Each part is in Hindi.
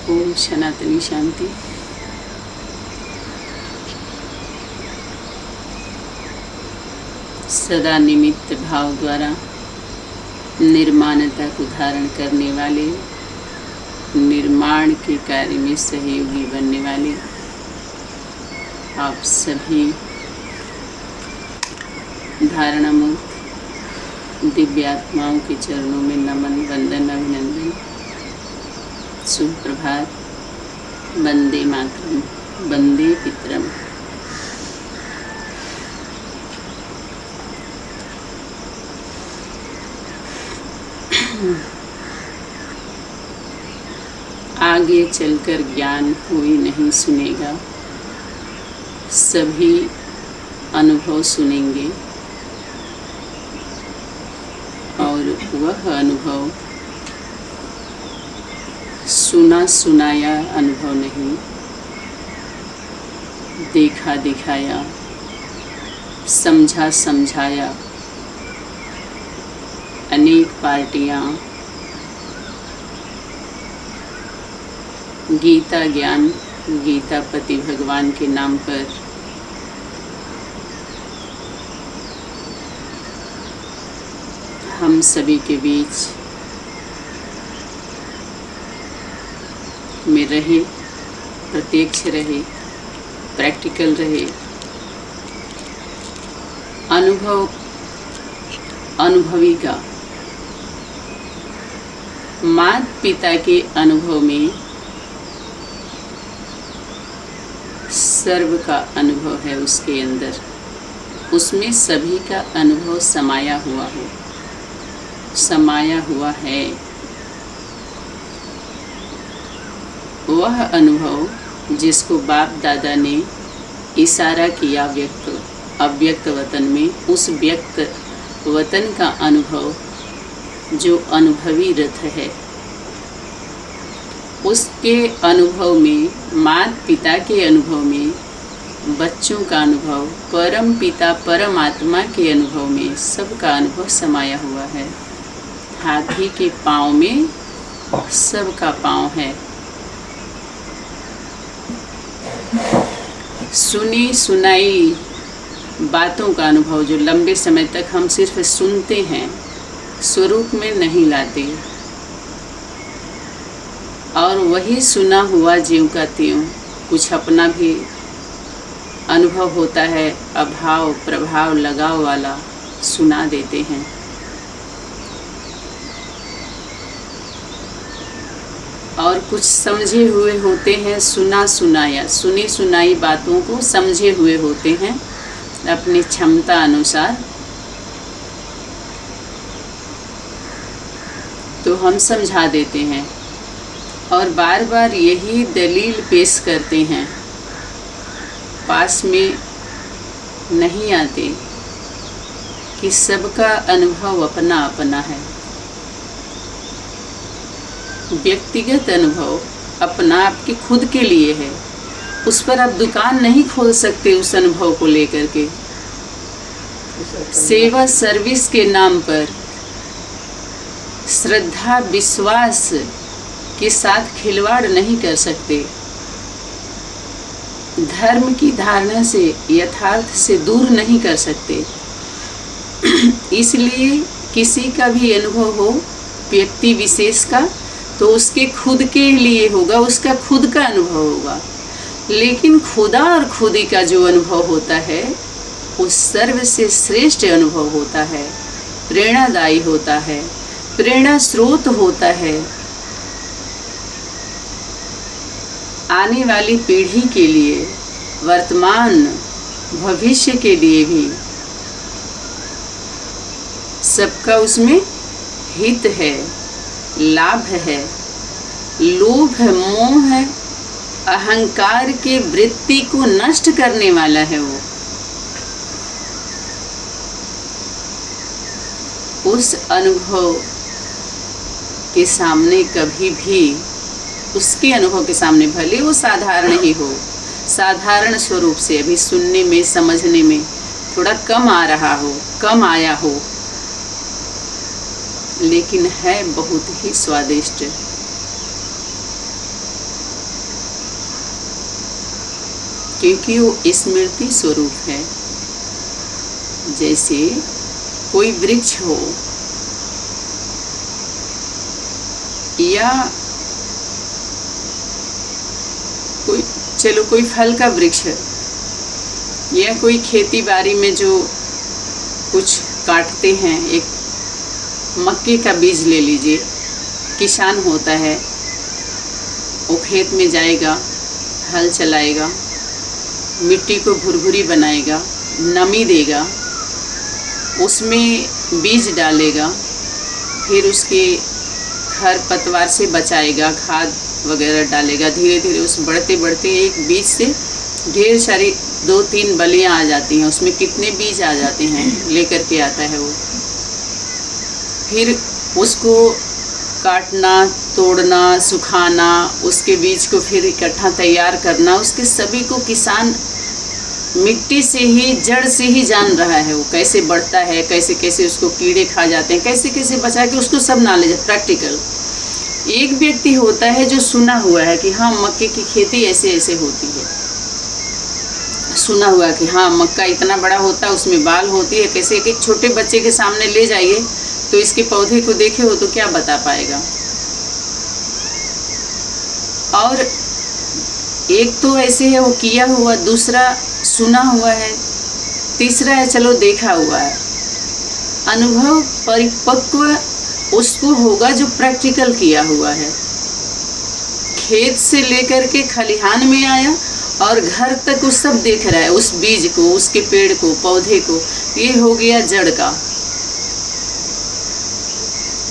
ओम सनातनी शांति। सदा निमित्त भाव द्वारा निर्माणता को धारण करने वाले, निर्माण के कार्य में सहयोगी बनने वाले आप सभी धारणा मुक्त दिव्य आत्माओं के चरणों में नमन, वंदन, अभिनंदन, सुप्रभात, वंदे मातरम, वंदे पितरम। आगे चलकर ज्ञान कोई नहीं सुनेगा, सभी अनुभव सुनेंगे और वह अनुभव सुना सुनाया अनुभव नहीं, देखा दिखाया, समझा समझाया अनेक पार्टियां गीता ज्ञान, गीता पति भगवान के नाम पर हम सभी के बीच में रहे, प्रत्यक्ष रहे, प्रैक्टिकल रहे, अनुभवी का माता पिता के अनुभव में सर्व का अनुभव है, उसके अंदर उसमें सभी का अनुभव समाया हुआ है। वह अनुभव जिसको बाप दादा ने इशारा किया अव्यक्त वतन में, उस व्यक्त वतन का अनुभव जो अनुभवी रथ है, उसके अनुभव में, माता पिता के अनुभव में, बच्चों का अनुभव, परम पिता परमात्मा के अनुभव में सबका अनुभव समाया हुआ है। हाथी के पाँव में सबका पाँव है। सुनी सुनाई बातों का अनुभव जो लंबे समय तक हम सिर्फ सुनते हैं, स्वरूप में नहीं लाते, और वही सुना हुआ ज्यों का त्यों कुछ अपना भी अनुभव होता है, अभाव प्रभाव लगाव वाला सुना देते हैं। और कुछ समझे हुए होते हैं, सुनी सुनाई बातों को समझे हुए होते हैं अपनी क्षमता अनुसार, तो हम समझा देते हैं और बार बार यही दलील पेश करते हैं, पास में नहीं आते कि सबका अनुभव अपना अपना है। व्यक्तिगत अनुभव अपना आपके खुद के लिए है, उस पर आप दुकान नहीं खोल सकते। उस अनुभव को लेकर के सेवा सर्विस के नाम पर श्रद्धा विश्वास के साथ खिलवाड़ नहीं कर सकते। धर्म की धारणा से, यथार्थ से दूर नहीं कर सकते। इसलिए किसी का भी अनुभव हो व्यक्ति विशेष का, तो उसके खुद के लिए होगा, उसका खुद का अनुभव होगा। लेकिन खुदा और खुदी का जो अनुभव होता है वो सर्व से श्रेष्ठ अनुभव होता है, प्रेरणादायी होता है, प्रेरणा स्रोत होता है। आने वाली पीढ़ी के लिए, वर्तमान भविष्य के लिए भी सबका उसमें हित है, लाभ है। लोभ है, मोह है, अहंकार के वृत्ति को नष्ट करने वाला है वो। उस अनुभव के सामने कभी भी, उसके अनुभव के सामने भले वो साधारण ही हो, साधारण स्वरूप से अभी सुनने में समझने में थोड़ा कम आ रहा हो, कम आया हो, लेकिन है बहुत ही स्वादिष्ट। क्योंकि वो स्मृति स्वरूप है। जैसे कोई वृक्ष हो या कोई फल का वृक्ष है या कोई खेती बाड़ी में जो कुछ काटते हैं, एक मक्के का बीज ले लीजिए, किसान होता है, वो खेत में जाएगा, हल चलाएगा, मिट्टी को भुरभुरी बनाएगा, नमी देगा, उसमें बीज डालेगा, फिर उसके खर पतवार से बचाएगा, खाद वगैरह डालेगा। धीरे धीरे उस बढ़ते बढ़ते एक बीज से ढेर सारी 2-3 बलियाँ आ जाती हैं, उसमें कितने बीज आ जाते हैं लेकर के आता है वो। फिर उसको काटना, तोड़ना, सुखाना, उसके बीज को फिर इकट्ठा तैयार करना, उसके सभी को किसान मिट्टी से ही, जड़ से ही जान रहा है। वो कैसे बढ़ता है, कैसे कैसे उसको कीड़े खा जाते हैं, कैसे कैसे बचा के, उसको सब नॉलेज है, प्रैक्टिकल। एक व्यक्ति होता है जो सुना हुआ है कि हाँ मक्के की खेती ऐसे ऐसे होती है, सुना हुआ कि हाँ मक्का इतना बड़ा होता है, उसमें बाल होती है, कैसे। एक छोटे बच्चे के सामने ले जाइए तो इसके पौधे को देखे हो तो क्या बता पाएगा। और एक तो ऐसे है वो किया हुआ, दूसरा सुना हुआ है, तीसरा है चलो देखा हुआ है। अनुभव परिपक्व उसको होगा जो प्रैक्टिकल किया हुआ है। खेत से लेकर के खलिहान में आया और घर तक वो सब देख रहा है, उस बीज को, उसके पेड़ को, पौधे को। ये हो गया जड़ का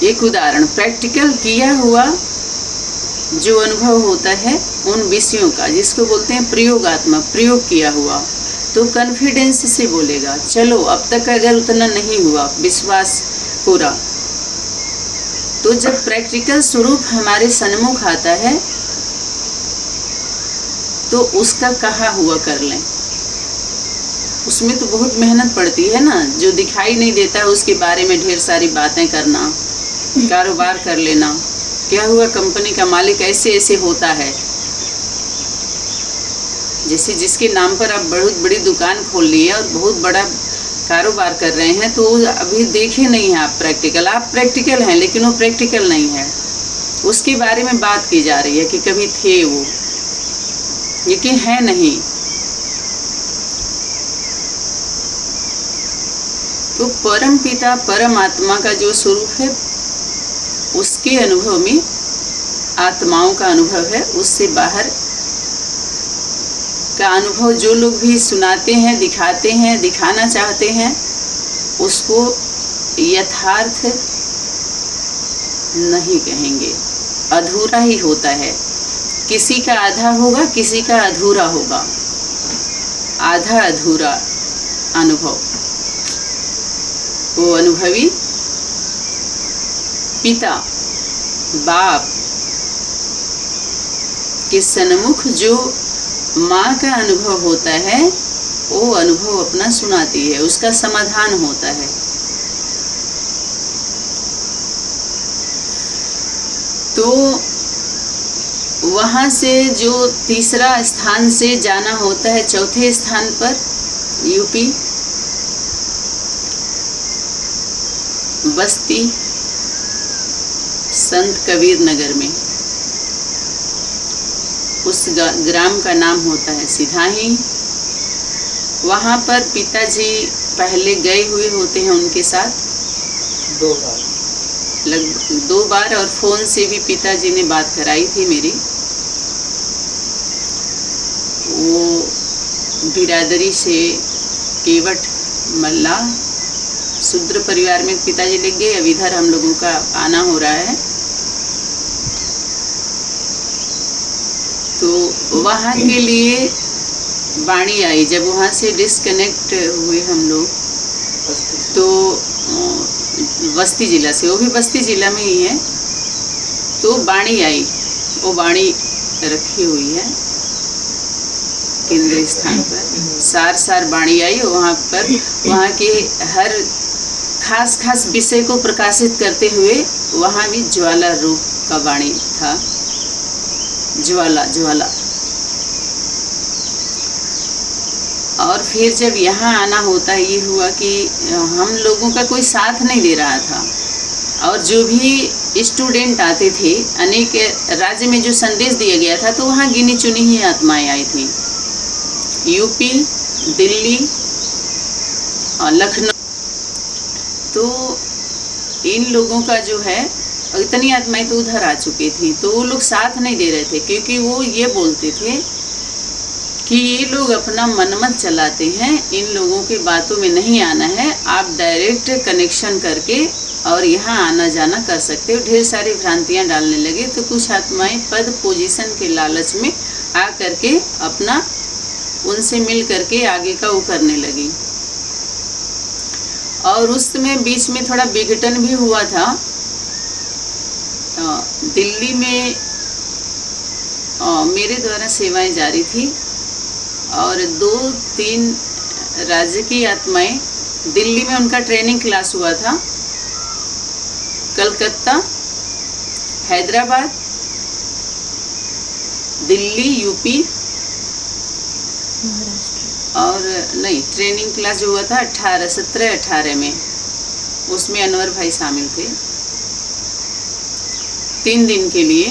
एक उदाहरण। प्रैक्टिकल किया हुआ जो अनुभव होता है उन विषयों का, जिसको बोलते हैं प्रयोगात्मक, प्रयोग किया हुआ, तो कॉन्फिडेंस से बोलेगा। चलो अब तक अगर उतना नहीं हुआ विश्वास पूरा, तो जब प्रैक्टिकल स्वरूप हमारे सन्मुख आता है तो उसका कहा हुआ कर लें। उसमें तो बहुत मेहनत पड़ती है ना, जो दिखाई नहीं देता है उसके बारे में ढेर सारी बातें करना, कारोबार कर लेना, क्या हुआ कंपनी का मालिक ऐसे ऐसे होता है। जैसे जिसके नाम पर आप बहुत बड़ी दुकान खोल ली है और बहुत बड़ा कारोबार कर रहे हैं, तो अभी देखे नहीं हैं आप प्रैक्टिकल। आप प्रैक्टिकल हैं लेकिन वो प्रैक्टिकल नहीं है। उसके बारे में बात की जा रही है कि कभी थे वो, लेकिन है नहीं। तो परम पिता परमात्मा का जो स्वरूप है उसके अनुभव में आत्माओं का अनुभव है, उससे बाहर का अनुभव जो लोग भी सुनाते हैं, दिखाते हैं, दिखाना चाहते हैं, उसको यथार्थ नहीं कहेंगे, अधूरा ही होता है। किसी का आधा होगा, किसी का अधूरा होगा, आधा अधूरा अनुभव। वो अनुभवी पिता, बाप के सन्मुख जो माँ का अनुभव होता है, वो अनुभव अपना सुनाती है, उसका समाधान होता है। तो वहाँ से जो तीसरा स्थान से जाना होता है चौथे स्थान पर, यूपी बस्ती संत कबीर नगर में, उस ग्राम का नाम होता है सिधाही। वहाँ पर पिताजी पहले गए हुए होते हैं उनके साथ 2 बार, लगभग 2 बार, और फ़ोन से भी पिताजी ने बात कराई थी मेरी। वो बिरादरी से केवट मल्ला शूद्र परिवार में पिताजी लग गए। अब इधर हम लोगों का आना हो रहा है, तो वहाँ के लिए वाणी आई। जब वहाँ से डिस्कनेक्ट हुए हम लोग, तो बस्ती जिला से, वो भी बस्ती जिला में ही है, तो वाणी आई। वो वाणी रखी हुई है केंद्रीय स्थान पर, सार वाणी आई। वहाँ पर वहाँ के हर खास खास विषय को प्रकाशित करते हुए वहाँ भी ज्वाला रूप का वाणी था। ज्वाला ज्वाला और फिर जब यहाँ आना होता ये हुआ कि हम लोगों का कोई साथ नहीं दे रहा था, और जो भी स्टूडेंट आते थे, अनेक राज्य में जो संदेश दिया गया था, तो वहाँ गिनी चुनी ही आत्माएं आई थी। यूपी, दिल्ली और लखनऊ, तो इन लोगों का जो है इतनी आत्माएं तो उधर आ चुकी थी, तो वो लोग साथ नहीं दे रहे थे, क्योंकि वो ये बोलते थे कि ये लोग अपना मनमत चलाते हैं, इन लोगों की बातों में नहीं आना है, आप डायरेक्ट कनेक्शन करके और यहाँ आना जाना कर सकते हो। ढेर सारी भ्रांतियाँ डालने लगे, तो कुछ आत्माएं पद पोजीशन के लालच में आ करके अपना उनसे मिल करके आगे का वो करने लगी। और उस समय बीच में थोड़ा विघटन भी हुआ था। दिल्ली में मेरे द्वारा सेवाएं जारी थी, और 2-3 राज्य की आत्माएं, दिल्ली में उनका ट्रेनिंग क्लास हुआ था, कलकत्ता, हैदराबाद, दिल्ली, यूपी, और नहीं, ट्रेनिंग क्लास जो हुआ था 17-18 में, उसमें अनवर भाई शामिल थे। 3 दिन के लिए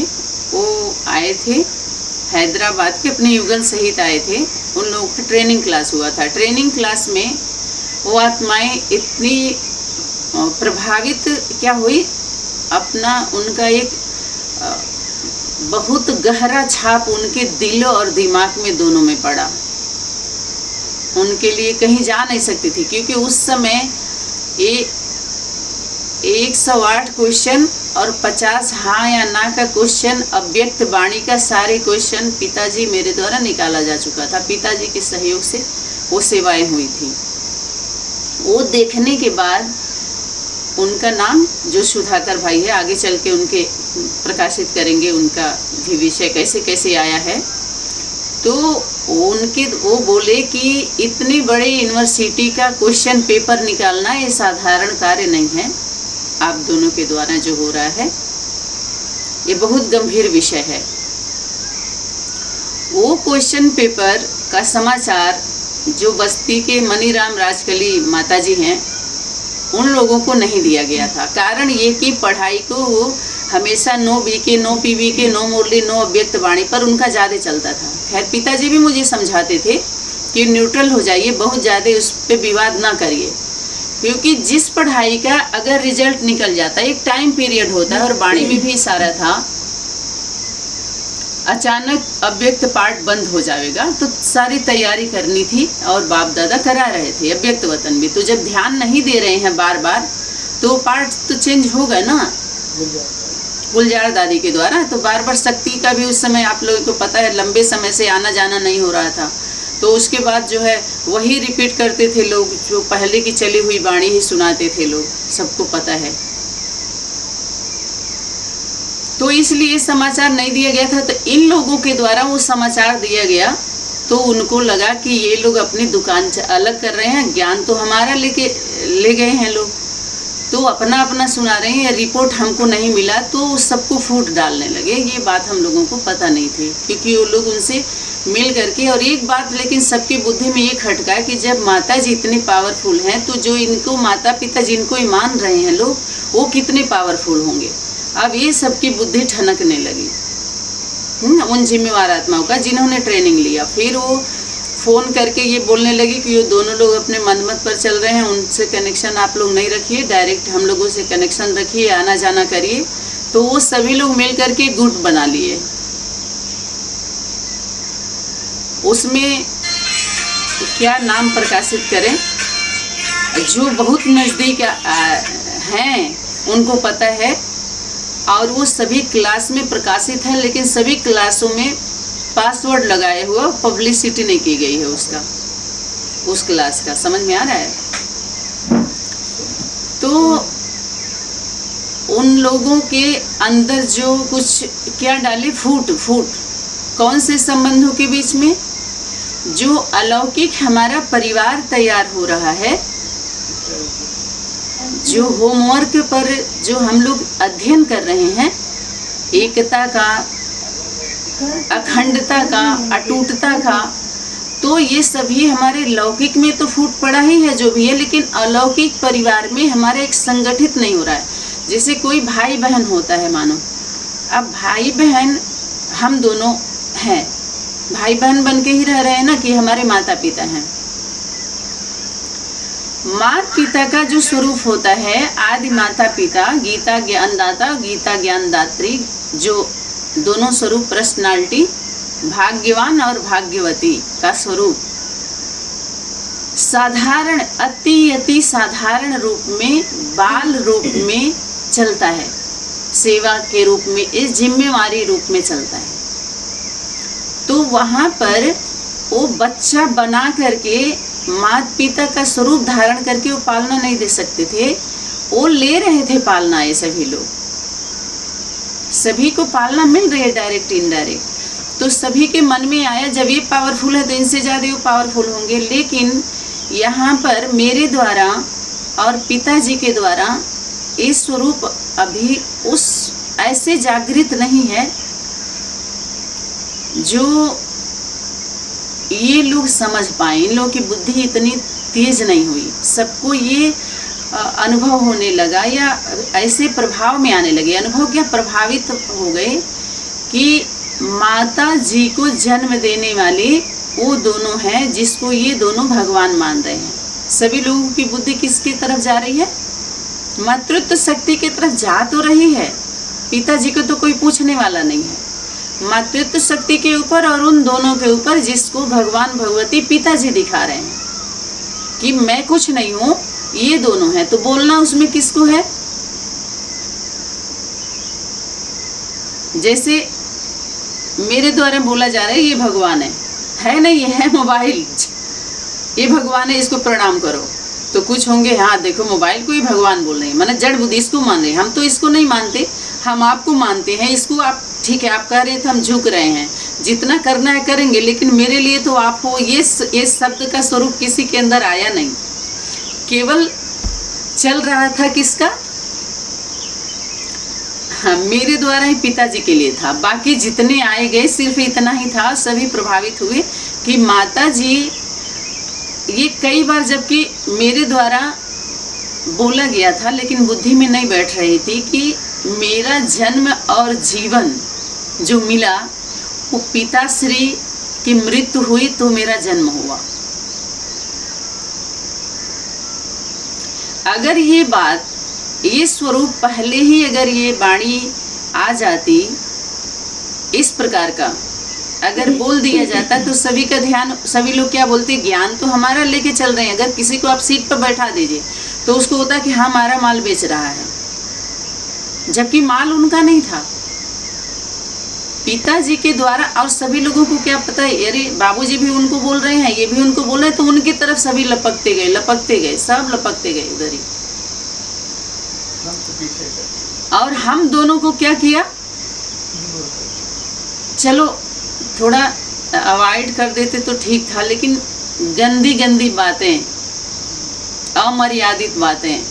वो आए थे, हैदराबाद के अपने युगल सहित आए थे। उन लोगों का ट्रेनिंग क्लास हुआ था। ट्रेनिंग क्लास में वो आत्माएं इतनी प्रभावित क्या हुई, अपना उनका एक बहुत गहरा छाप उनके दिल और दिमाग में दोनों में पड़ा। उनके लिए कहीं जा नहीं सकती थी, क्योंकि उस समय 108 क्वेश्चन और 50 हाँ या ना का क्वेश्चन, अव्यक्त वाणी का सारे क्वेश्चन पिताजी मेरे द्वारा निकाला जा चुका था। पिताजी के सहयोग से वो सेवाएं हुई थी। वो देखने के बाद उनका नाम जो सुधाकर भाई है, आगे चल के उनके प्रकाशित करेंगे उनका भी विषय कैसे कैसे आया है। तो वो बोले कि इतनी बड़ी यूनिवर्सिटी का क्वेश्चन पेपर निकालना ये साधारण कार्य नहीं है, आप दोनों के द्वारा जो हो रहा है ये बहुत गंभीर विषय है। वो क्वेश्चन पेपर का समाचार जो बस्ती के मनीराम राजकली माताजी हैं, उन लोगों को नहीं दिया गया था। कारण ये कि पढ़ाई को वो हमेशा नो बीके, नो पीबीके, नो मुरली, नो अव्यक्त वाणी पर उनका ज़्यादा चलता था। खैर पिताजी भी मुझे समझाते थे कि न्यूट्रल हो जाइए, बहुत ज़्यादा उस पर विवाद ना करिए, क्योंकि जिस पढ़ाई का अगर रिजल्ट निकल जाता है, एक टाइम पीरियड होता है, और वाणी में भी इशारा था अचानक अव्यक्त पाठ बंद हो जाएगा, तो सारी तैयारी करनी थी, और बाप दादा करा रहे थे अव्यक्त वतन भी। तो जब ध्यान नहीं दे रहे हैं बार बार, तो पाठ तो चेंज होगा ना गुलजार दादी के द्वारा। तो बार बार शक्ति का भी उस समय आप लोगों को पता है लंबे समय से आना जाना नहीं हो रहा था, तो उसके बाद जो है वही रिपीट करते थे लोग, जो पहले की चली हुई वाणी ही सुनाते थे लोग, सबको पता है। तो इसलिए समाचार नहीं दिया गया था। तो इन लोगों के द्वारा वो समाचार दिया गया, तो उनको लगा कि ये लोग अपनी दुकान से अलग कर रहे हैं, ज्ञान तो हमारा ले गए हैं लोग, तो अपना अपना सुना रहे हैं, रिपोर्ट हमको नहीं मिला, तो सबको फूट डालने लगे। ये बात हम लोगों को पता नहीं थी, क्योंकि वो लोग उनसे मिल करके। और एक बात लेकिन सबकी बुद्धि में ये खटका कि जब माता जी इतनी पावरफुल हैं, तो जो इनको माता पिता जिनको ही मान रहे हैं लोग, वो कितने पावरफुल होंगे। अब ये सबकी बुद्धि ठनकने लगी उन जिम्मेवार आत्माओं का जिन्होंने ट्रेनिंग लिया। फिर वो फ़ोन करके ये बोलने लगी कि ये दोनों लोग अपने मनमत पर चल रहे हैं, उनसे कनेक्शन आप लोग नहीं रखिए, डायरेक्ट हम लोगों से कनेक्शन रखिए, आना जाना करिए। तो वो सभी लोग मिल करके गुट बना लिए। उसमें क्या नाम प्रकाशित करें, जो बहुत नज़दीक हैं उनको पता है, और वो सभी क्लास में प्रकाशित है, लेकिन सभी क्लासों में पासवर्ड लगाए हुआ, पब्लिसिटी नहीं की गई है उसका, उस क्लास का। समझ में आ रहा है? तो उन लोगों के अंदर जो कुछ क्या डाले, फूट कौन से संबंधों के बीच में, जो अलौकिक हमारा परिवार तैयार हो रहा है, जो होमवर्क पर जो हम लोग अध्ययन कर रहे हैं, एकता का, अखंडता का, अटूटता का, तो ये सभी हमारे लौकिक में तो फूट पड़ा ही है जो भी है, लेकिन अलौकिक परिवार में हमारे एक संगठित नहीं हो रहा है। जैसे कोई भाई बहन होता है, मानो अब भाई बहन हम दोनों हैं, भाई बहन बन के ही रह रहे हैं ना, कि हमारे माता पिता हैं। माता पिता का जो स्वरूप होता है, आदि माता पिता, गीता ज्ञानदाता, गीता ज्ञानदात्री, जो दोनों स्वरूप पर्सनालिटी, भाग्यवान और भाग्यवती का स्वरूप साधारण, अति साधारण रूप में, बाल रूप में चलता है, सेवा के रूप में, इस जिम्मेवारी रूप में चलता है। तो वहाँ पर वो बच्चा बना करके माता पिता का स्वरूप धारण करके वो पालना नहीं दे सकते थे, वो ले रहे थे पालना। ये सभी लोग, सभी को पालना मिल रही है, डायरेक्ट इनडायरेक्ट। तो सभी के मन में आया जब ये पावरफुल है तो इनसे ज़्यादा वो पावरफुल होंगे। लेकिन यहाँ पर मेरे द्वारा और पिताजी के द्वारा ये स्वरूप अभी उस ऐसे जागृत नहीं है जो ये लोग समझ पाए। इन लोगों की बुद्धि इतनी तेज नहीं हुई। सबको ये अनुभव होने लगा या ऐसे प्रभाव में आने लगे। अनुभव क्या, प्रभावित हो गए कि माता जी को जन्म देने वाले वो दोनों हैं जिसको ये दोनों भगवान मान रहे हैं। सभी लोगों की बुद्धि किसकी तरफ जा रही है? मातृत्व शक्ति की तरफ जा तो रही है। पिताजी को तो कोई पूछने वाला नहीं है। मातृत्व शक्ति के ऊपर और उन दोनों के ऊपर जिसको भगवान भगवती पिताजी दिखा रहे हैं कि मैं कुछ नहीं हूँ, ये दोनों हैं। तो बोलना उसमें किसको है? जैसे मेरे द्वारा बोला जा रहा है ये भगवान है नहीं, ये है मोबाइल, ये भगवान है, इसको प्रणाम करो। तो कुछ होंगे हाँ देखो मोबाइल को ही भगवान बोल रहे हैं, माने जड़ बुद्धि इसको मान रहे हैं। हम तो इसको नहीं मानते, हम आपको मानते हैं। इसको आप ठीक है, आप कह रहे थे हम झुक रहे हैं, जितना करना है करेंगे, लेकिन मेरे लिए तो आप हो। ये शब्द का स्वरूप किसी के अंदर आया नहीं, केवल चल रहा था किसका? हाँ, मेरे द्वारा ही पिताजी के लिए था। बाकी जितने आए गए सिर्फ इतना ही था। सभी प्रभावित हुए कि माता जी, ये कई बार जबकि मेरे द्वारा बोला गया था लेकिन बुद्धि में नहीं बैठ रही थी कि मेरा जन्म और जीवन जो मिला वो पिताश्री की मृत्यु हुई तो मेरा जन्म हुआ। अगर ये बात, ये स्वरूप पहले ही अगर ये वाणी आ जाती, इस प्रकार का अगर बोल दिया जाता तो सभी का ध्यान, सभी लोग क्या बोलते, ज्ञान तो हमारा लेके चल रहे हैं। अगर किसी को आप सीट पर बैठा दीजिए तो उसको होता कि हाँ हमारा माल बेच रहा है, जबकि माल उनका नहीं था, पिताजी के द्वारा। और सभी लोगों को क्या पता है, अरे बाबूजी भी उनको बोल रहे हैं, ये भी उनको बोल रहे हैं, तो उनकी तरफ सभी लपकते गए, सब लपकते गए उधर ही। और हम दोनों को क्या किया, चलो थोड़ा अवॉइड कर देते तो ठीक था, लेकिन गंदी गंदी बातें, अमर्यादित बातें,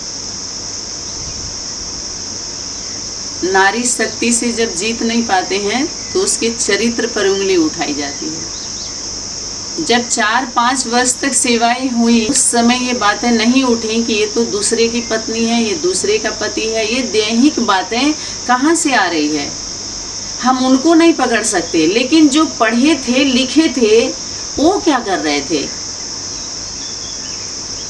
नारी शक्ति से जब जीत नहीं पाते हैं तो उसके चरित्र पर उंगली उठाई जाती है। जब 4-5 वर्ष तक सेवाएं हुई उस समय ये बातें नहीं उठी कि ये तो दूसरे की पत्नी है, ये दूसरे का पति है। ये दैहिक बातें कहाँ से आ रही है, हम उनको नहीं पकड़ सकते। लेकिन जो पढ़े थे, लिखे थे, वो क्या कर रहे थे,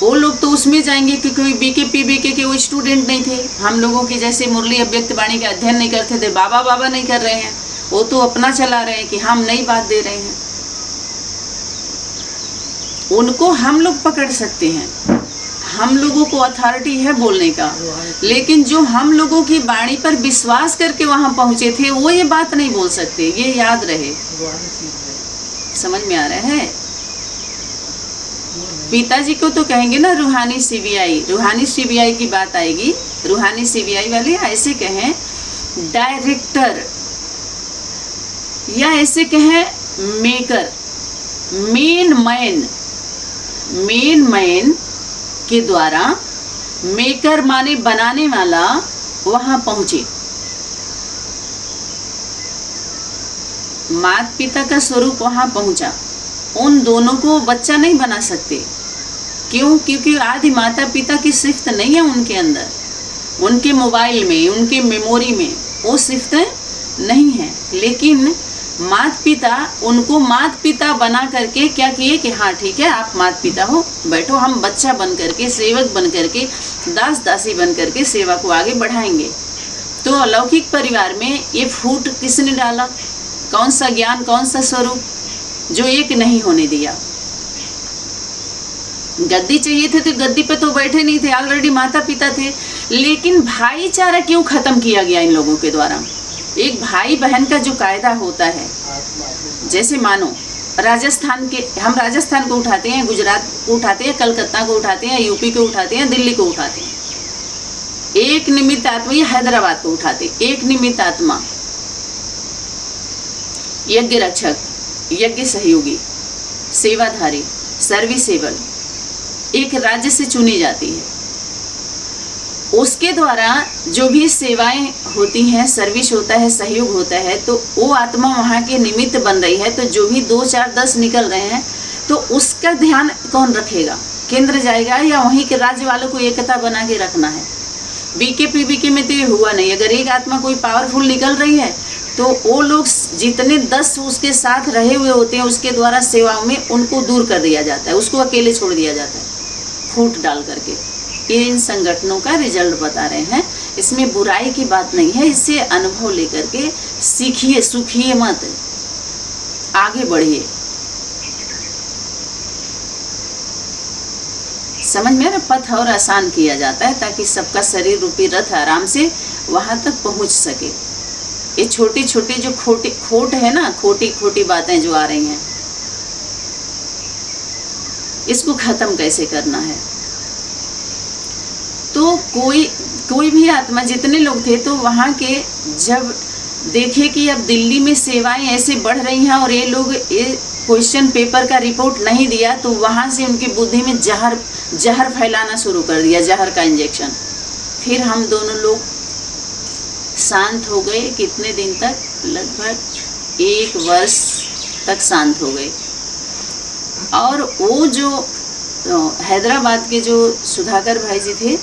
वो लोग तो उसमें जाएंगे कि कोई बीके के वो स्टूडेंट नहीं थे। हम लोगों की जैसे मुरली अव्यक्त वाणी का अध्ययन नहीं करते थे, बाबा नहीं कर रहे हैं, वो तो अपना चला रहे हैं कि हम नई बात दे रहे हैं। उनको हम लोग पकड़ सकते हैं, हम लोगों को अथॉरिटी है बोलने का। लेकिन जो हम लोगों की वाणी पर विश्वास करके वहां पहुंचे थे वो ये बात नहीं बोल सकते, ये याद रहे। समझ में आ रहा है? पिताजी को तो कहेंगे ना रूहानी सीबीआई की बात आएगी। रूहानी सीबीआई वाले ऐसे कहें डायरेक्टर, या ऐसे कहें मेकर, मेन मैन के द्वारा, मेकर माने बनाने वाला, वहां पहुंचे। माता पिता का स्वरूप वहां पहुंचा उन दोनों को बच्चा नहीं बना सकते। क्यों? क्योंकि आदि माता पिता की सिफ्त नहीं है उनके अंदर, उनके मोबाइल में, उनके मेमोरी में वो सिफ्तें नहीं है। लेकिन माता पिता उनको माता पिता बना करके क्या किए कि हाँ ठीक है, आप माता पिता हो, बैठो, हम बच्चा बन करके, सेवक बन करके, दास दासी बन करके सेवा को आगे बढ़ाएंगे। तो अलौकिक परिवार में ये फूट किसने डाला? कौन सा ज्ञान, कौन सा स्वरूप? जो एक नहीं होने दिया। गद्दी चाहिए थे तो गद्दी पे तो बैठे नहीं थे, ऑलरेडी माता पिता थे। लेकिन भाईचारा क्यों खत्म किया गया इन लोगों के द्वारा? एक भाई बहन का जो कायदा होता है, जैसे मानो राजस्थान के, हम राजस्थान को उठाते हैं, गुजरात को उठाते हैं, कलकत्ता को उठाते हैं, यूपी को उठाते हैं, दिल्ली को उठाते हैं, एक निमित्त आत्मा, या हैदराबाद को उठाते, एक निमित्त आत्मा, यज्ञ रक्षक, यज्ञ सहयोगी, सेवाधारी, सर्विसेबल एक राज्य से चुनी जाती है। उसके द्वारा जो भी सेवाएं होती हैं, सर्विस होता है, सहयोग होता है, तो वो आत्मा वहाँ के निमित्त बन रही है। तो जो भी 2, 4, 10 निकल रहे हैं तो उसका ध्यान कौन रखेगा? केंद्र जाएगा या वहीं के राज्य वालों को एकता बना के रखना है? बीके में तो ये हुआ नहीं। अगर एक आत्मा कोई पावरफुल निकल रही है तो वो लोग जितने 10 उसके साथ रहे हुए होते हैं उसके द्वारा सेवाओं में उनको दूर कर दिया जाता है, उसको अकेले छोड़ दिया जाता है फूट डाल करके। ये इन संगठनों का रिजल्ट बता रहे हैं। इसमें बुराई की बात नहीं है, इससे अनुभव लेकर के सीखिए, सुखिए मत, आगे बढ़िए। समझ में ना, पथ और आसान किया जाता है ताकि सबका शरीर रूपी रथ आराम से वहां तक पहुंच सके। ये छोटी छोटी जो खोट है ना, खोटी खोटी बातें जो आ रही हैं, इसको खत्म कैसे करना है? तो कोई भी आत्मा, जितने लोग थे, तो वहाँ के जब देखे कि अब दिल्ली में सेवाएं ऐसे बढ़ रही हैं और ये लोग ये क्वेश्चन पेपर का रिपोर्ट नहीं दिया, तो वहाँ से उनकी बुद्धि में जहर फैलाना शुरू कर दिया, जहर का इंजेक्शन। फिर हम दोनों लोग शांत हो गए। कितने दिन तक? लगभग 1 वर्ष तक शांत हो गए। और वो जो हैदराबाद के जो सुधाकर भाई जी थे,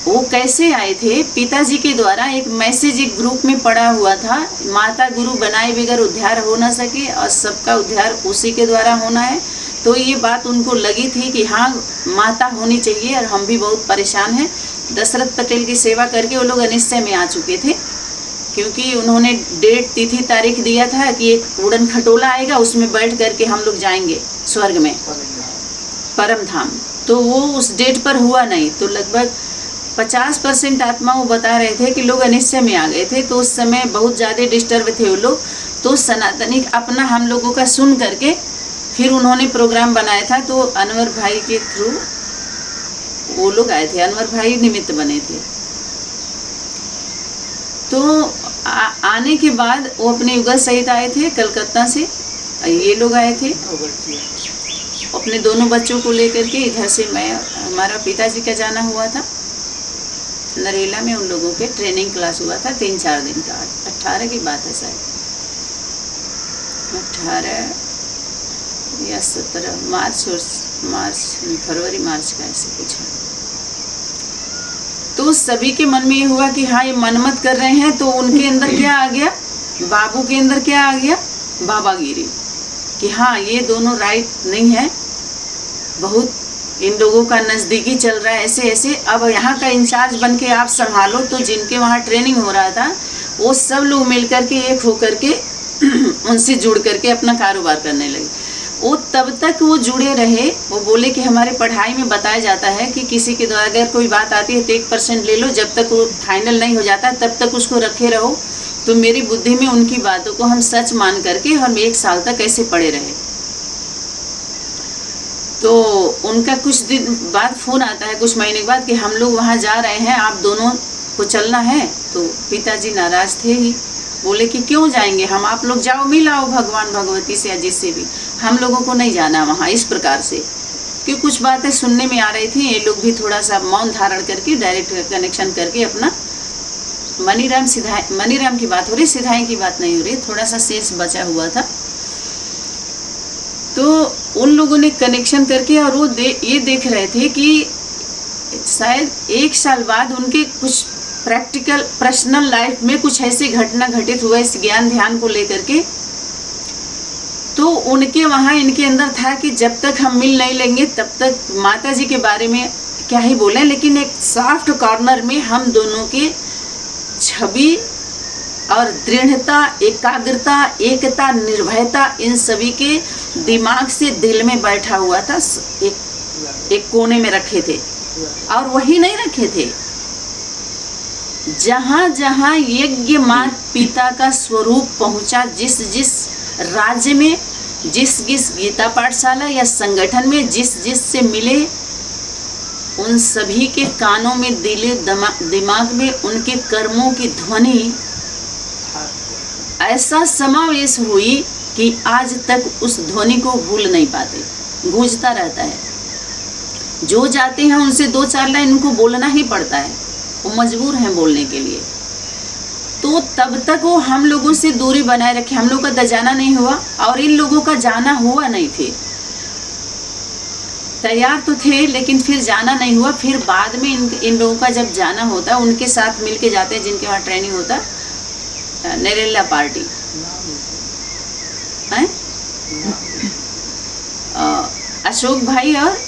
वो कैसे आए थे? पिताजी के द्वारा एक मैसेज एक ग्रुप में पड़ा हुआ था, माता गुरु बनाए बगैर उद्धार हो ना सके और सबका उद्धार उसी के द्वारा होना है। तो ये बात उनको लगी थी कि हाँ, माता होनी चाहिए और हम भी बहुत परेशान हैं। दशरथ पटेल की सेवा करके वो लोग अनिश्चय में आ चुके थे, क्योंकि उन्होंने डेट, तिथि, तारीख दिया था कि एक उड़न खटोला आएगा, उसमें बैठ करके हम लोग जाएंगे स्वर्ग में, परम धाम। तो वो उस डेट पर हुआ नहीं। तो लगभग 50% आत्मा वो बता रहे थे कि लोग अनिश्चय में आ गए थे। तो उस समय बहुत ज़्यादा डिस्टर्ब थे वो लोग। तो सनातनी अपना हम लोगों का सुन करके फिर उन्होंने प्रोग्राम बनाया था। तो अनवर भाई के थ्रू वो लोग आए थे, अनवर भाई निमित्त बने थे। तो आने के बाद वो अपने युगल सहित आए थे कलकत्ता से, ये लोग आए थे अपने दोनों बच्चों को लेकर के। इधर से मैं, हमारा पिताजी का जाना हुआ था नरेला में, उन लोगों के ट्रेनिंग क्लास हुआ था 3-4 दिन का। 18 की बात है शायद, 18 या 17 मार्च और फरवरी मार्च का ऐसे कुछ है। तो सभी के मन में ये हुआ कि हाँ, ये मनमत कर रहे हैं। तो उनके अंदर क्या आ गया? बाबू के अंदर क्या आ गया? बाबागिरी, कि हाँ, ये दोनों राइट नहीं है, बहुत इन लोगों का नज़दीकी चल रहा है, ऐसे ऐसे। अब यहाँ का इंचार्ज बन के आप संभालो। तो जिनके वहाँ ट्रेनिंग हो रहा था वो सब लोग मिल करके एक होकर के उनसे जुड़ करके अपना कारोबार करने लगे। वो तब तक वो जुड़े रहे। वो बोले कि हमारे पढ़ाई में बताया जाता है कि किसी के द्वारा अगर कोई बात आती है तो 1% ले लो, जब तक वो फाइनल नहीं हो जाता तब तक उसको रखे रहो। तो मेरी बुद्धि में उनकी बातों को हम सच मान करके हम 1 साल तक ऐसे पड़े रहे। तो उनका कुछ दिन बाद फ़ोन आता है, कुछ महीने के बाद, कि हम लोग वहाँ जा रहे हैं, आप दोनों को चलना है। तो पिताजी नाराज़ थे ही, बोले कि क्यों जाएंगे हम, आप लोग जाओ, मिलाओ भगवान भगवती से या जिससे भी, हम लोगों को नहीं जाना वहाँ। इस प्रकार से क्योंकि कुछ बातें सुनने में आ रही थी, ये लोग भी थोड़ा सा मौन धारण करके डायरेक्ट कनेक्शन करके अपना मनीराम की बात हो रही, सिधाई की बात नहीं हो रही, थोड़ा सा शेष बचा हुआ था। तो उन लोगों ने कनेक्शन करके और वो ये देख रहे थे कि शायद 1 साल बाद उनके कुछ प्रैक्टिकल पर्सनल लाइफ में कुछ ऐसी घटना घटित हुआ इस ज्ञान ध्यान को लेकर के। तो उनके वहाँ इनके अंदर था कि जब तक हम मिल नहीं लेंगे तब तक माता जी के बारे में क्या ही बोलें, लेकिन एक सॉफ्ट कॉर्नर में हम दोनों के छवि और दृढ़ता, एकाग्रता, एकता, निर्भयता, इन सभी के दिमाग से दिल में बैठा हुआ था। एक कोने में रखे थे, और वही नहीं रखे थे, जहाँ जहाँ यज्ञ मात पिता का स्वरूप पहुँचा, जिस जिस राज्य में, जिस गीता पाठशाला या संगठन में जिस से मिले, उन सभी के कानों में, दिमाग में उनके कर्मों की ध्वनि ऐसा समावेश हुई कि आज तक उस ध्वनि को भूल नहीं पाते, गूंजता रहता है। जो जाते हैं उनसे 2-4 लाइन उनको बोलना ही पड़ता है, वो मजबूर हैं बोलने के लिए। तो तब तक वो हम लोगों से दूरी बनाए रखे, हम लोग का जाना नहीं हुआ और इन लोगों का जाना हुआ नहीं। फिर तैयार तो थे लेकिन फिर जाना नहीं हुआ। फिर बाद में इन लोगों का जब जाना होता, उनके साथ मिलके जाते हैं जिनके वहाँ ट्रेनिंग होता, नरेला पार्टी है, अशोक भाई और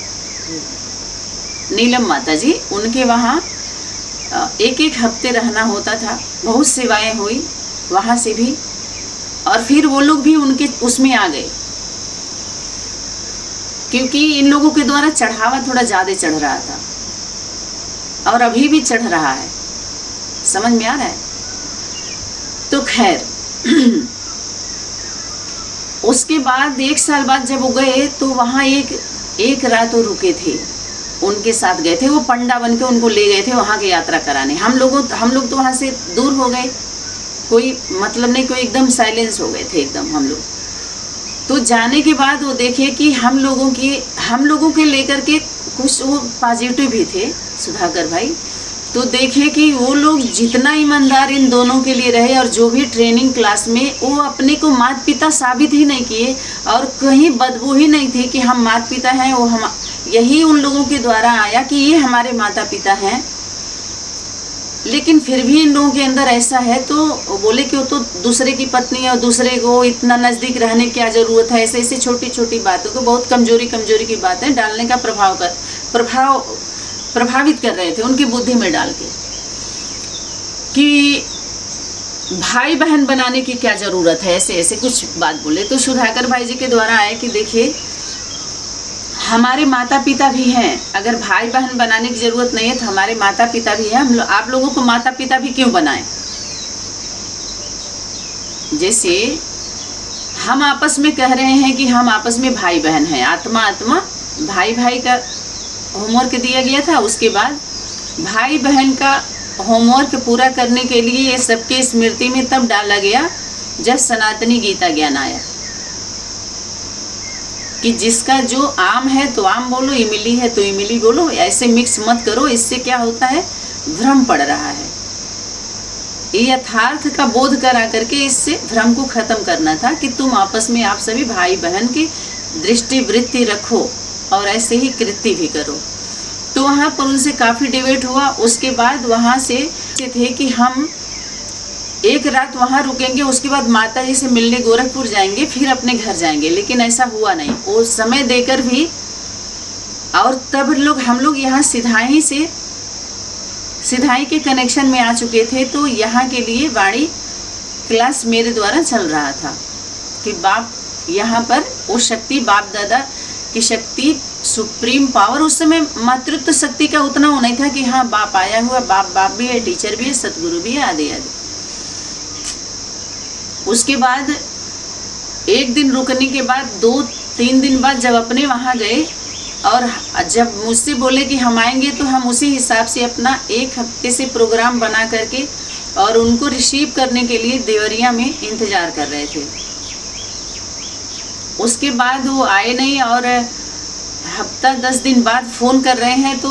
नीलम माता जी, उनके वहाँ 1-1 हफ्ते रहना होता था। बहुत सेवाएं हुई वहाँ से भी, और फिर वो लोग भी उनके उसमें आ गए, क्योंकि इन लोगों के द्वारा चढ़ावा थोड़ा ज़्यादा चढ़ रहा था और अभी भी चढ़ रहा है। समझ में आ रहा है? तो खैर उसके बाद 1 साल बाद जब वो गए तो वहाँ एक रात वो रुके थे, उनके साथ गए थे। वो पंडा बन के उनको ले गए थे वहाँ की यात्रा कराने। हम लोग तो वहाँ से दूर हो गए, कोई मतलब नहीं, कोई एकदम साइलेंस हो गए थे एकदम हम लोग। तो जाने के बाद वो देखे कि हम लोगों के लेकर के कुछ वो पॉजिटिव भी थे, सुधाकर भाई। तो देखे कि वो लोग जितना ईमानदार इन दोनों के लिए रहे, और जो भी ट्रेनिंग क्लास में वो अपने को माता पिता साबित ही नहीं किए, और कहीं बदबू ही नहीं थी कि हम माता पिता हैं। वो हम यही उन लोगों के द्वारा आया कि ये हमारे माता पिता हैं। लेकिन फिर भी इन लोगों के अंदर ऐसा है, तो बोले कि वो तो दूसरे की पत्नी है और दूसरे को इतना नज़दीक रहने की क्या ज़रूरत है। ऐसे छोटी छोटी बातों को, बहुत कमजोरी की बातें डालने का प्रभावित कर रहे थे उनकी बुद्धि में डाल के, कि भाई बहन बनाने की क्या ज़रूरत है, ऐसे कुछ बात बोले। तो सुधाकर भाई जी के द्वारा आए कि देखिए, हमारे माता पिता भी हैं, अगर भाई बहन बनाने की ज़रूरत नहीं है तो हमारे माता पिता भी हैं। आप लोगों को माता पिता भी क्यों बनाएं? जैसे हम आपस में कह रहे हैं कि हम आपस में भाई बहन हैं, आत्मा भाई का होमवर्क दिया गया था। उसके बाद भाई बहन का होमवर्क पूरा करने के लिए ये सबके स्मृति में तब डाला गया जब सनातनी गीता ज्ञान आया, कि जिसका जो आम है तो आम बोलो, इमली है तो इमली बोलो, ऐसे मिक्स मत करो। इससे क्या होता है, भ्रम पड़ रहा है। ये यथार्थ का बोध करा करके इससे भ्रम को खत्म करना था कि तुम आपस में आप सभी भाई बहन की दृष्टि वृत्ति रखो और ऐसे ही कृत्य भी करो। तो वहाँ पर उनसे काफ़ी डिबेट हुआ। उसके बाद वहाँ से थे कि हम 1 रात वहाँ रुकेंगे, उसके बाद माता जी से मिलने गोरखपुर जाएंगे, फिर अपने घर जाएंगे। लेकिन ऐसा हुआ नहीं, वो समय देकर भी। और तब हम लोग यहाँ सिधाई के कनेक्शन में आ चुके थे। तो यहाँ के लिए वाणी क्लास मेरे द्वारा चल रहा था कि बाप यहाँ पर वो शक्ति, बाप दादा की शक्ति, सुप्रीम पावर। उस समय मातृत्व शक्ति का उतना वो नहीं था कि हाँ बाप आया हुआ, बाप भी है, टीचर भी है, सतगुरु भी है, आदि आदि। उसके बाद 1 दिन रुकने के बाद 2-3 दिन बाद जब अपने वहाँ गए और जब मुझसे बोले कि हम आएंगे, तो हम उसी हिसाब से अपना 1 हफ्ते से प्रोग्राम बना करके और उनको रिसीव करने के लिए देवरिया में इंतज़ार कर रहे थे। उसके बाद वो आए नहीं और हफ्ता 10 दिन बाद फ़ोन कर रहे हैं, तो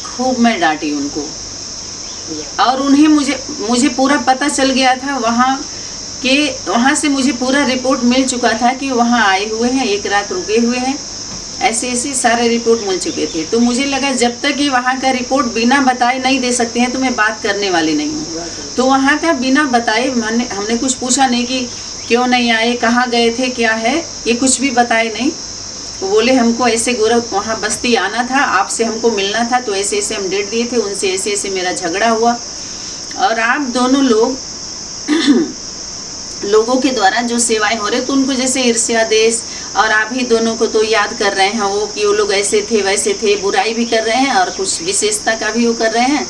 खूब मैं डांटी उनको और उन्हें मुझे पूरा पता चल गया था वहाँ से मुझे पूरा रिपोर्ट मिल चुका था कि वहाँ आए हुए हैं, एक रात रुके हुए हैं, ऐसे सारे रिपोर्ट मिल चुके थे। तो मुझे लगा जब तक कि वहाँ का रिपोर्ट बिना बताए नहीं दे सकते हैं तो मैं बात करने वाली नहीं हूँ। तो वहाँ का बिना बताए हमने कुछ पूछा नहीं कि क्यों नहीं आए, कहाँ गए थे, क्या है, ये कुछ भी बताए नहीं। वो बोले हमको ऐसे गोरख वहाँ बस्ती आना था, आपसे हमको मिलना था, तो ऐसे हम डेट दिए थे, उनसे ऐसे मेरा झगड़ा हुआ और आप दोनों लोगों के द्वारा जो सेवाएं हो रहे तो उनको जैसे ईर्ष्या देश और आप ही दोनों को तो याद कर रहे हैं वो कि वो लोग ऐसे थे वैसे थे, बुराई भी कर रहे हैं और कुछ विशेषता का भी वो कर रहे हैं,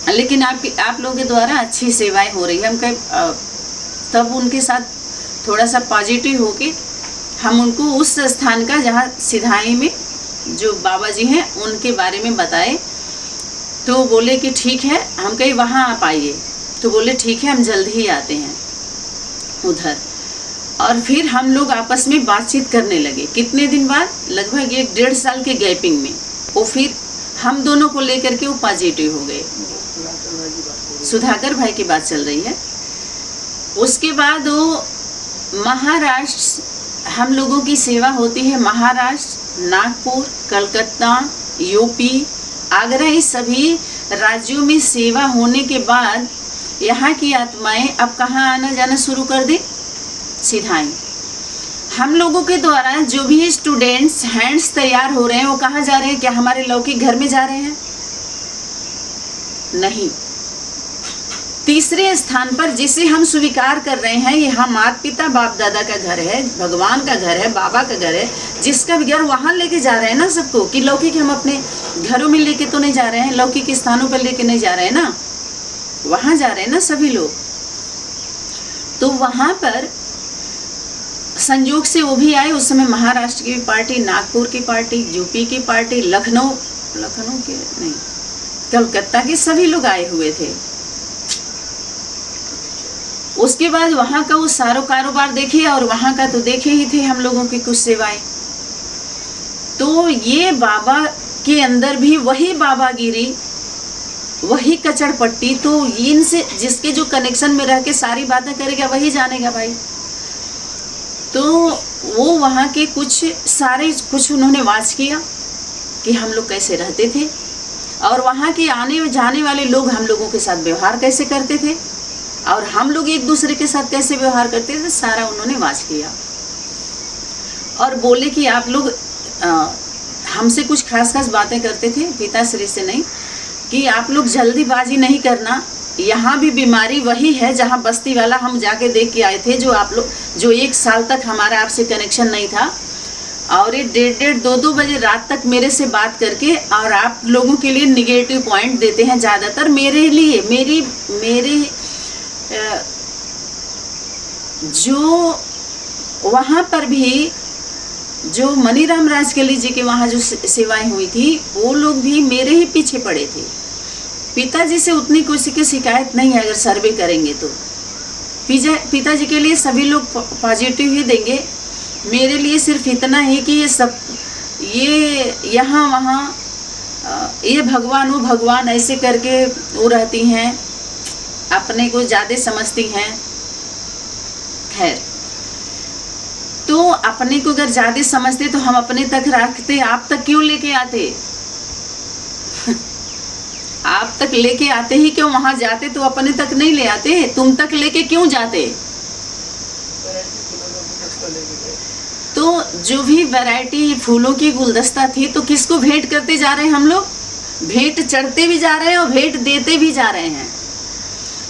लेकिन आप लोगों के द्वारा अच्छी सेवाएं हो रही है। हम कहे तब उनके साथ थोड़ा सा पॉजिटिव होके हम उनको उस स्थान का जहाँ सिधाई में जो बाबा जी हैं उनके बारे में बताए। तो बोले कि ठीक है, हम कहे वहाँ आप आइए, तो बोले ठीक है हम जल्द ही आते हैं उधर। और फिर हम लोग आपस में बातचीत करने लगे। कितने दिन बाद, लगभग 1-1.5 साल के गैपिंग में वो फिर हम दोनों को लेकर के वो पॉजिटिव हो गए। सुधाकर भाई की बात चल रही है। उसके बाद वो महाराष्ट्र, हम लोगों की सेवा होती है महाराष्ट्र, नागपुर, कलकत्ता, यूपी, आगरा, इस सभी राज्यों में सेवा होने के बाद यहाँ की आत्माएं अब कहाँ आना जाना शुरू कर दी? सिधाई। हम लोगों के द्वारा जो भी स्टूडेंट्स हैंड्स तैयार हो रहे हैं वो कहाँ जा रहे हैं? क्या हमारे लौकिक घर में जा रहे हैं? नहीं। तीसरे स्थान पर जिसे हम स्वीकार कर रहे हैं, ये हम माता पिता बाप दादा का घर है, भगवान का घर है, बाबा का घर है, जिसका भी घर वहाँ लेके जा रहे हैं ना सबको। कि लौकिक हम अपने घरों में लेके तो नहीं जा रहे हैं, लौकिक स्थानों पर लेके नहीं जा रहे हैं ना, वहाँ जा रहे हैं ना सभी लोग। तो वहाँ पर संयोग से वो भी आए। उस समय महाराष्ट्र की पार्टी, नागपुर की पार्टी, यूपी की पार्टी, लखनऊ के नहीं, कलकत्ता के सभी लोग आए हुए थे। उसके बाद वहाँ का वो सारा कारोबार देखे और वहाँ का तो देखे ही थे हम लोगों की कुछ सेवाएं। तो ये बाबा के अंदर भी वही बाबागिरी, वही कचड़ पट्टी, तो इनसे जिसके जो कनेक्शन में रह के सारी बातें करेगा वही जानेगा भाई। तो वो वहाँ के कुछ उन्होंने वाच किया कि हम लोग कैसे रहते थे और वहाँ के आने जाने वाले लोग हम लोगों के साथ व्यवहार कैसे करते थे और हम लोग एक दूसरे के साथ कैसे व्यवहार करते थे, सारा उन्होंने वाच किया। और बोले कि आप लोग हमसे कुछ खास बातें करते थे, पिताश्री से नहीं, कि आप लोग जल्दीबाजी नहीं करना। यहाँ भी बीमारी वही है जहाँ बस्ती वाला हम जाके देख के आए थे, जो आप लोग जो 1 साल तक हमारा आपसे कनेक्शन नहीं था और ये 1:30, 2 बजे रात तक मेरे से बात करके और आप लोगों के लिए निगेटिव पॉइंट देते हैं ज़्यादातर मेरे लिए। मेरे जो वहाँ पर भी जो मनीराम राजकली जी के वहाँ जो सेवाएं हुई थी, वो लोग भी मेरे ही पीछे पड़े थे। पिताजी से उतनी किसी की शिकायत नहीं है, अगर सर्वे करेंगे तो पिताजी के लिए सभी लोग पॉजिटिव ही देंगे। मेरे लिए सिर्फ इतना है कि ये यहाँ वहाँ ये भगवान वो भगवान ऐसे करके वो रहती हैं, अपने को ज़्यादा समझती हैं। खैर, तो अपने को अगर ज़्यादा समझते तो हम अपने तक रखते, आप तक क्यों लेके आते? आप तक लेके आते ही क्यों? वहां जाते तो अपने तक नहीं ले आते, तुम तक लेके क्यों जाते? तो जो भी वैरायटी फूलों की गुलदस्ता थी, तो किसको भेंट करते जा रहे हैं हम लोग? भेंट चढ़ते भी जा रहे हैं और भेंट देते भी जा रहे हैं।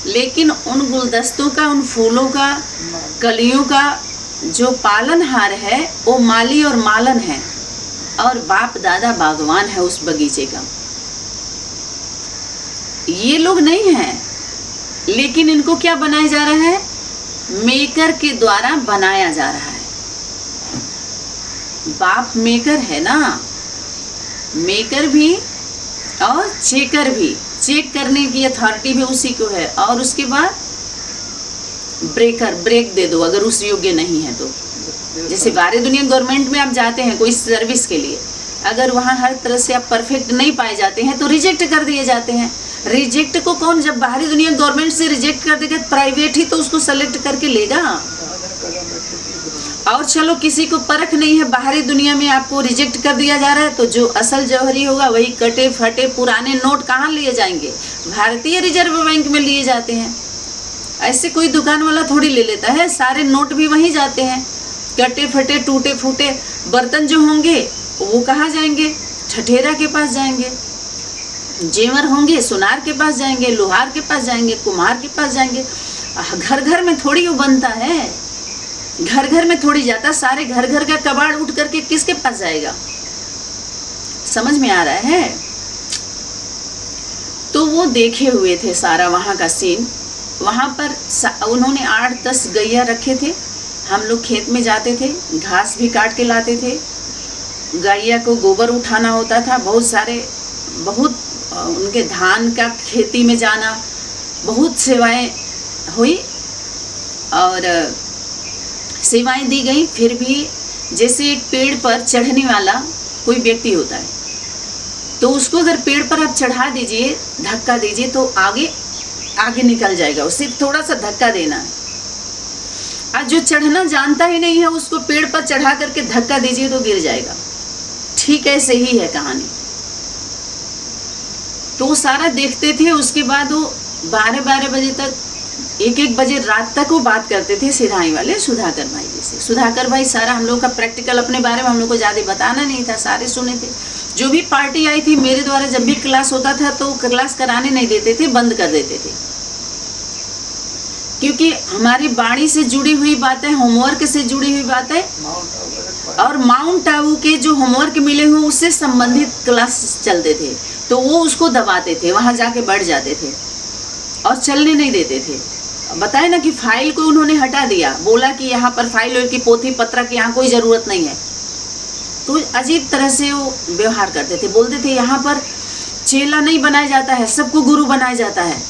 लेकिन उन गुलदस्तों का, उन फूलों का, कलियों का जो पालनहार है वो माली और मालन है और बाप दादा बागवान है उस बगीचे का। ये लोग नहीं हैं, लेकिन इनको क्या बनाया जा रहा है? मेकर के द्वारा बनाया जा रहा है। बाप मेकर है ना, मेकर भी और चेकर भी। चेक करने की अथॉरिटी भी उसी को है और उसके बाद ब्रेक दे दो अगर उस योग्य नहीं है तो। जैसे बाहरी दुनिया गवर्नमेंट में आप जाते हैं कोई सर्विस के लिए, अगर वहाँ हर तरह से आप परफेक्ट नहीं पाए जाते हैं तो रिजेक्ट कर दिए जाते हैं। रिजेक्ट को कौन, जब बाहरी दुनिया गवर्नमेंट से रिजेक्ट कर देगा, प्राइवेट ही तो उसको सेलेक्ट करके लेगा। और चलो किसी को परख नहीं है, बाहरी दुनिया में आपको रिजेक्ट कर दिया जा रहा है, तो जो असल जौहरी होगा वही कटे फटे पुराने नोट कहाँ लिए जाएंगे? भारतीय रिजर्व बैंक में लिए जाते हैं। ऐसे कोई दुकान वाला थोड़ी ले लेता है, सारे नोट भी वहीं जाते हैं। कटे फटे टूटे फूटे बर्तन जो होंगे वो कहाँ जाएंगे? ठठेरा के पास जाएंगे। जेवर होंगे सुनार के पास जाएंगे, लोहार के पास जाएंगे, कुम्हार के पास जाएंगे। घर घर में थोड़ी वो बनता है, घर घर में थोड़ी जाता। सारे घर घर का कबाड़ उठ करके किसके पास जाएगा? समझ में आ रहा है? तो वो देखे हुए थे सारा वहाँ का सीन। वहाँ पर उन्होंने 8-10 गैया रखे थे। हम लोग खेत में जाते थे, घास भी काट के लाते थे, गैया को गोबर उठाना होता था। बहुत उनके धान का खेती में जाना, बहुत सेवाएं हुई और सेवाएं दी गई। फिर भी जैसे एक पेड़ पर चढ़ने वाला कोई व्यक्ति होता है, तो उसको अगर पेड़ पर आप चढ़ा दीजिए, धक्का दीजिए, तो आगे निकल जाएगा। उसे सिर्फ थोड़ा सा धक्का देना है। आज जो चढ़ना जानता ही नहीं है, उसको पेड़ पर चढ़ा करके धक्का दीजिए तो गिर जाएगा। ठीक ऐसे ही है कहानी। तो वो सारा देखते थे। उसके बाद वो 12-12 बजे तक, 1-1 बजे रात तक वो बात करते थे सिधाई वाले सुधाकर भाई जी से। सुधाकर भाई सारा हम लोग का प्रैक्टिकल अपने बारे में हम लोग को ज़्यादा बताना नहीं था, सारे सुने थे। जो भी पार्टी आई थी मेरे द्वारा, जब भी क्लास होता था तो क्लास कराने नहीं देते थे, बंद कर देते थे। क्योंकि हमारी बाणी से जुड़ी हुई बातें, होमवर्क से जुड़ी हुई बातें और माउंट आबू के जो होमवर्क मिले हुए उससे संबंधित क्लास चलते थे, तो वो उसको दबाते थे, वहाँ जाके बैठ जाते थे और चलने नहीं देते थे। बताए ना कि फाइल को उन्होंने हटा दिया, बोला कि यहाँ पर फाइल की पोथी पत्र की यहाँ कोई ज़रूरत नहीं है। तो अजीब तरह से वो व्यवहार करते थे। बोलते थे यहाँ पर चेला नहीं बनाया जाता है, सबको गुरु बनाया जाता है।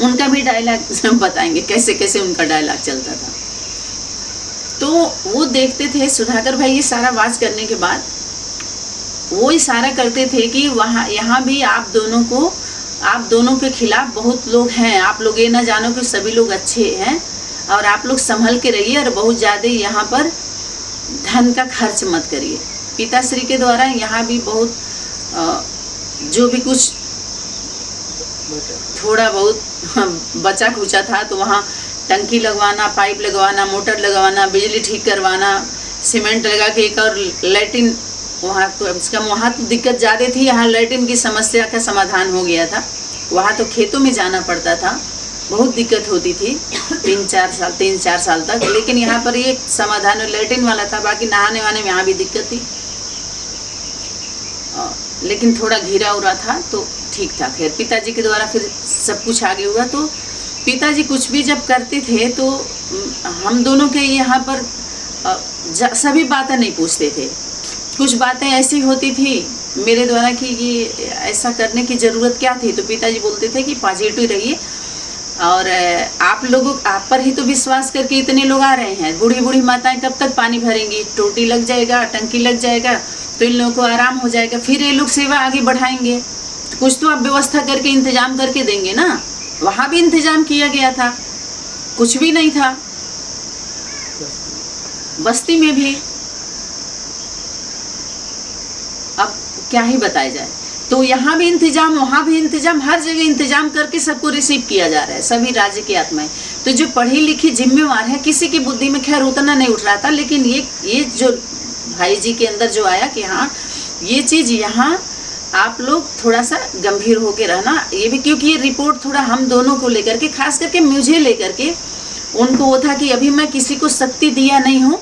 उनका भी डायलॉग बताएंगे, कैसे कैसे उनका डायलॉग चलता था। तो वो देखते थे सुधाकर भाई ये सारा वाच करने के बाद वो इशारा करते थे कि वहाँ यहाँ भी आप दोनों के खिलाफ बहुत लोग हैं। आप लोग ये ना जानो कि सभी लोग अच्छे हैं और आप लोग संभल के रहिए और बहुत ज़्यादा यहाँ पर धन का खर्च मत करिए। पिताश्री के द्वारा यहाँ भी बहुत जो भी कुछ थोड़ा बहुत बचा खुचा था, तो वहाँ टंकी लगवाना, पाइप लगवाना, मोटर लगवाना, बिजली ठीक करवाना, सीमेंट लगा के एक और लैट्रिन वहाँ तो दिक्कत ज़्यादा थी। यहाँ लैट्रिन की समस्या का समाधान हो गया था। वहाँ तो खेतों में जाना पड़ता था, बहुत दिक्कत होती थी 3-4 साल तक। लेकिन यहाँ पर ये समाधान लैट्रिन वाला था, बाकी नहाने वाने में यहाँ भी दिक्कत थी, लेकिन थोड़ा घिरा उरा था तो ठीक था। खैर पिताजी के द्वारा फिर सब कुछ आगे हुआ। तो पिताजी कुछ भी जब करते थे तो हम दोनों के यहाँ पर सभी बातें नहीं पूछते थे। कुछ बातें ऐसी होती थी मेरे द्वारा कि ये ऐसा करने की ज़रूरत क्या थी, तो पिताजी बोलते थे कि पॉजिटिव रहिए और आप पर ही तो विश्वास करके इतने लोग आ रहे हैं। बूढ़ी बूढ़ी माताएं कब तक पानी भरेंगी? टोटी लग जाएगा, टंकी लग जाएगा, तो इन लोगों को आराम हो जाएगा, फिर ये लोग सेवा आगे बढ़ाएंगे। तो कुछ तो आप व्यवस्था करके इंतजाम करके देंगे ना। वहाँ भी इंतजाम किया गया था, कुछ भी नहीं था। बस्ती में भी अब क्या ही बताया जाए। तो यहाँ भी इंतजाम, वहाँ भी इंतजाम, हर जगह इंतजाम करके सबको रिसीव किया जा रहा है, सभी राज्य की आत्माएं। तो जो पढ़ी लिखी जिम्मेवार है, किसी की बुद्धि में खैर उतना नहीं उठ रहा था, लेकिन ये जो भाई जी के अंदर जो आया कि हाँ ये चीज़ यहाँ आप लोग थोड़ा सा गंभीर होके रहना। ये भी क्योंकि ये रिपोर्ट थोड़ा हम दोनों को लेकर के, खास करके मुझे लेकर के, उनको वो था कि अभी मैं किसी को शक्ति दिया नहीं हूँ,